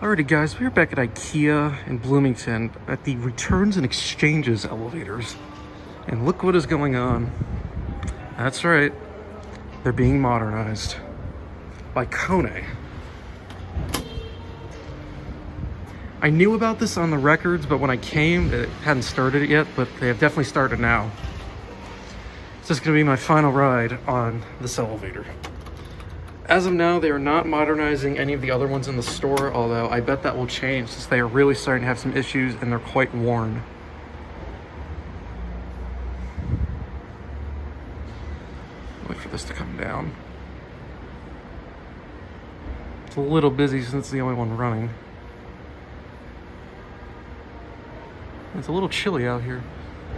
Alrighty guys, we're back at IKEA in Bloomington at the returns and exchanges elevators. And look what is going on. That's right, they're being modernized by KONE. I knew about this on the records, but when I came, it hadn't started it yet, but they have definitely started now. This is gonna be my final ride on this elevator. As of now, they are not modernizing any of the other ones in the store, although I bet that will change since they are really starting to have some issues and they're quite worn. Wait for this to come down. It's a little busy since it's the only one running. It's a little chilly out here.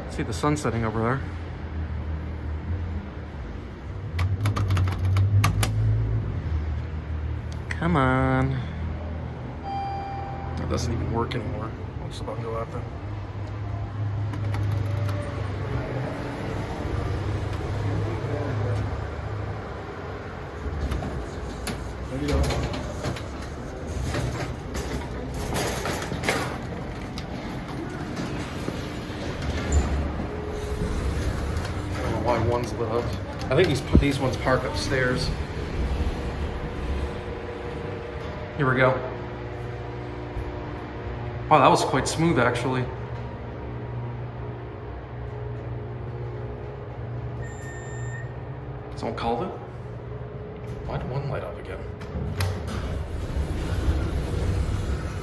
See the sun setting over there. Come on. That doesn't even work anymore. I'll just about go out there. There you go. I don't know why one's lit up. I think these ones park upstairs. Here we go. Wow, that was quite smooth actually. Someone called it? Why did one light up again?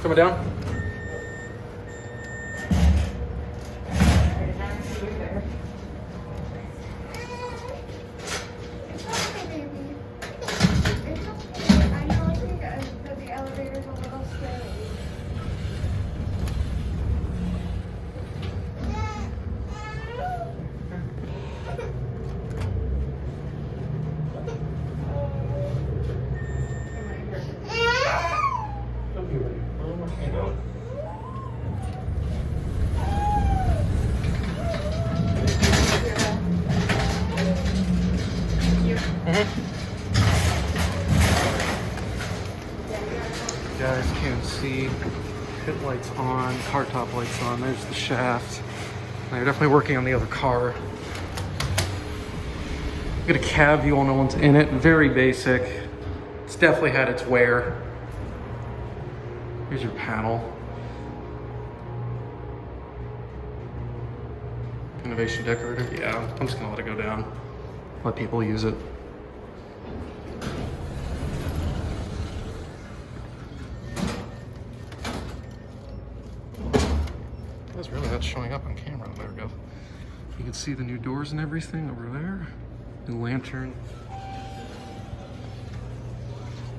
Coming down? You guys can't see, pit lights on, car top lights on, there's the shaft. They're definitely working on the other car. Get a cab view on no one's in it, very basic. It's definitely had its wear. Here's your panel. Innovation decorator, yeah, I'm just gonna let it go down. Let people use it. That's really not showing up on camera. There we go. You can see the new doors and everything over there. New lantern.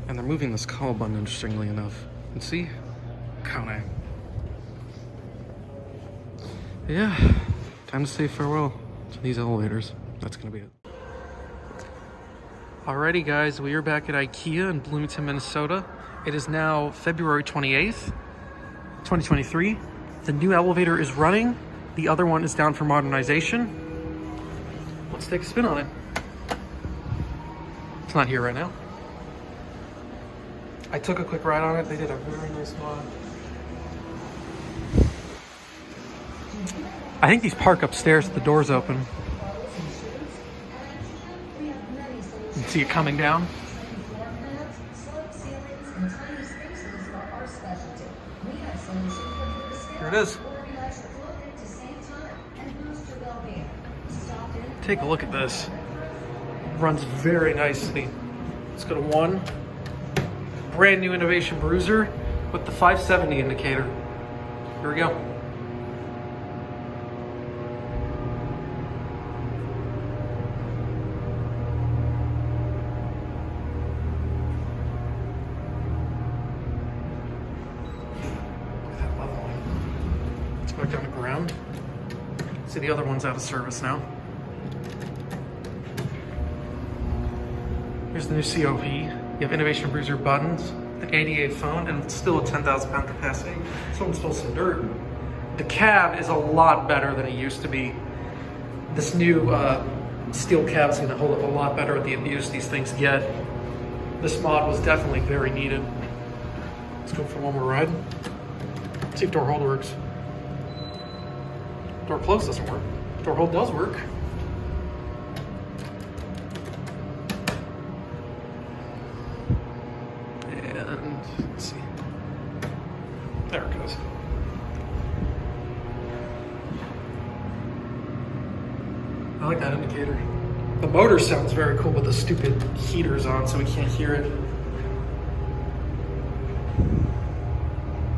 And they're moving this call button, interestingly enough. You can see? KONE. Yeah, time to say farewell to these elevators. That's gonna be it. Alrighty guys, we are back at IKEA in Bloomington, Minnesota. It is now February 28th, 2023. The new elevator is running. The other one is down for modernization. Let's take a spin on it. It's not here right now. I took a quick ride on it. They did a very nice mod. I think these park upstairs with the doors open. You can see it coming down. Here it is. Take a look at this. Runs very nicely. Let's go to one. Brand new Innovation Bruiser with the 570 indicator. Here we go. Back down to ground. See, the other one's out of service now. Here's the new COV. You have Innovation Bruiser buttons, an ADA phone, and still a 10,000 pound capacity. Someone spilled some dirt. The cab is a lot better than it used to be. This new steel cab is going to hold up a lot better with the abuse these things get. This mod was definitely very needed. Let's go for one more ride. See if door hold works. Door close doesn't work. Door hold does work. And let's see. There it goes. I like that indicator. The motor sounds very cool, but the stupid heater's on, so we can't hear it.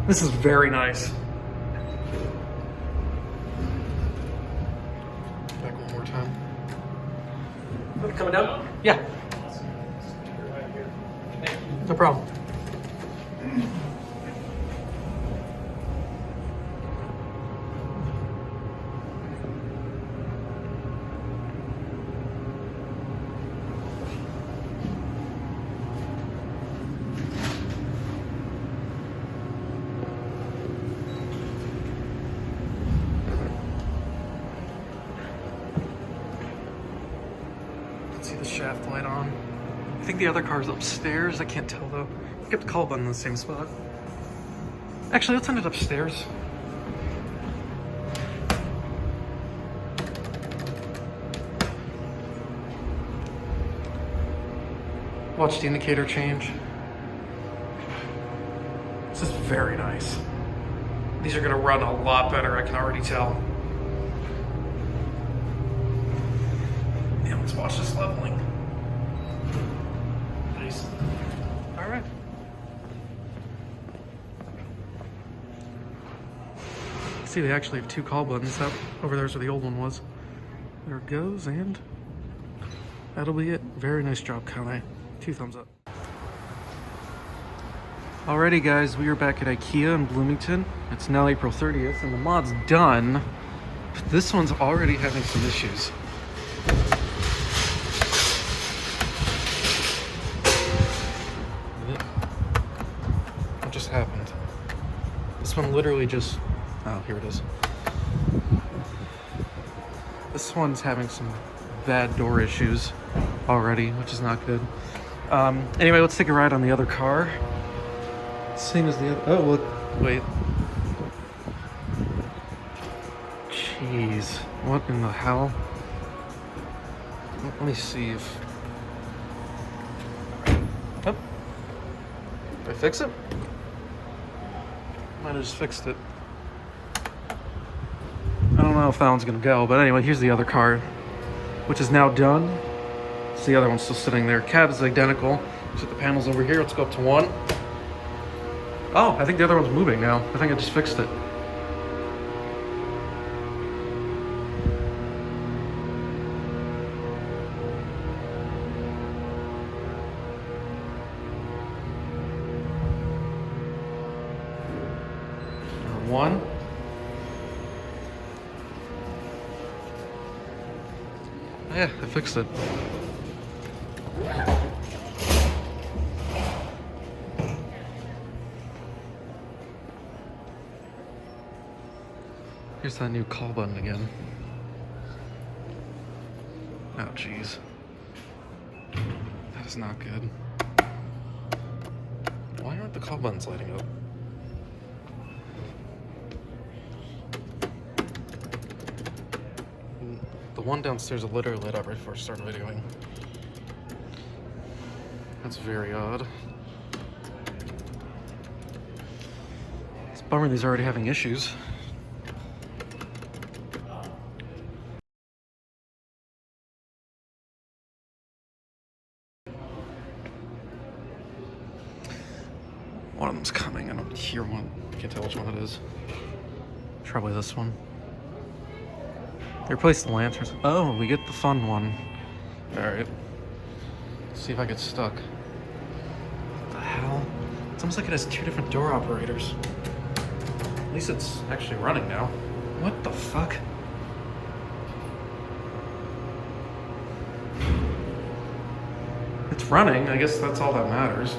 This is very nice. Back one more time. Coming down? Yeah. No problem. See the shaft light on. I think the other car's upstairs. I can't tell though. Get the call button in the same spot. Actually, let's send it upstairs. Watch the indicator change. This is very nice. These are gonna run a lot better, I can already tell. Let's watch this leveling. Nice. All right. See, they actually have two call buttons. That over there's where the old one was. There it goes, and that'll be it. Very nice job, KONE. 2 thumbs up. Alrighty, guys, we are back at IKEA in Bloomington. It's now April 30th, and the mod's done. But this one's already having some issues. What just happened? This one literally just... Oh, here it is. This one's having some bad door issues already, which is not good. Anyway, let's take a ride on the other car. Same as the other... Oh, look. Wait. Jeez. What in the hell? Let me see if... Oh. Did I fix it? Might have just fixed it. I don't know if that one's gonna go, but anyway, here's the other car, which is now done. So the other one's still sitting there. Cab is identical. Set the panels over here. Let's go up to one. Oh, I think the other one's moving now. I think I just fixed it. One. Yeah, I fixed it. Here's that new call button again. Oh, jeez. That is not good. Why aren't the call buttons lighting up? The one downstairs literally lit up right before I started videoing. That's very odd. It's a bummer these are already having issues. One of them's coming. I don't hear one. I can't tell which one it is. Probably this one. They replaced the lanterns. Oh, we get the fun one. Alright. Let's see if I get stuck. What the hell? It's almost like it has two different door operators. At least it's actually running now. What the fuck? It's running. I guess that's all that matters.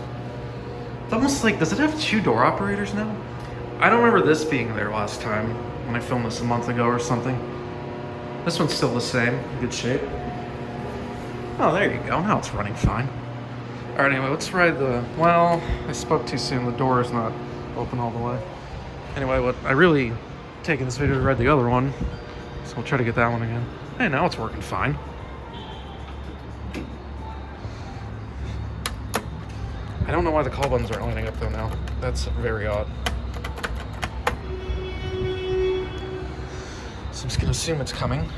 It's almost like, does it have two door operators now? I don't remember this being there last time when I filmed this a month ago or something. This one's still the same, good shape. Oh, there you go, now it's running fine. All right, anyway, let's ride the, well, I spoke too soon. The door is not open all the way. Anyway, what I really taking this video to ride the other one, so we'll try to get that one again. Hey, now it's working fine. I don't know why the call buttons aren't lining up though now. That's very odd. So I'm just gonna assume it's coming.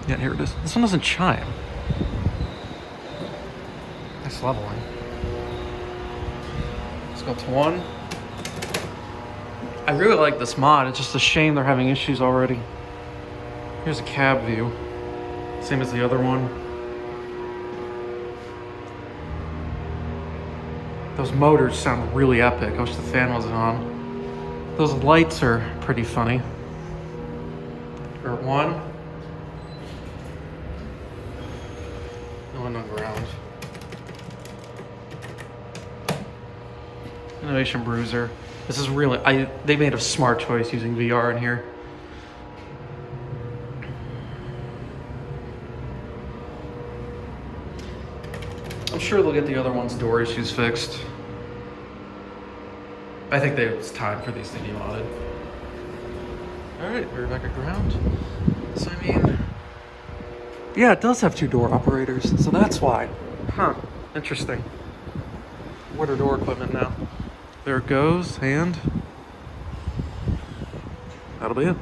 Yeah, here it is. This one doesn't chime. Nice leveling. Let's go to 1. I really like this mod. It's just a shame they're having issues already. Here's a cab view. Same as the other one. Those motors sound really epic. I wish the fan wasn't on. Those lights are pretty funny. We're at 1. No one on ground. Innovation Bruiser. This is really, they made a smart choice using VR in here. I'm sure they'll get the other one's door issues fixed. I think it's time for these to be modded. Alright, we're back at ground. So I mean, yeah, it does have 2 door operators, so that's why. Huh, interesting. What are door equipment now? There it goes, and that'll be it.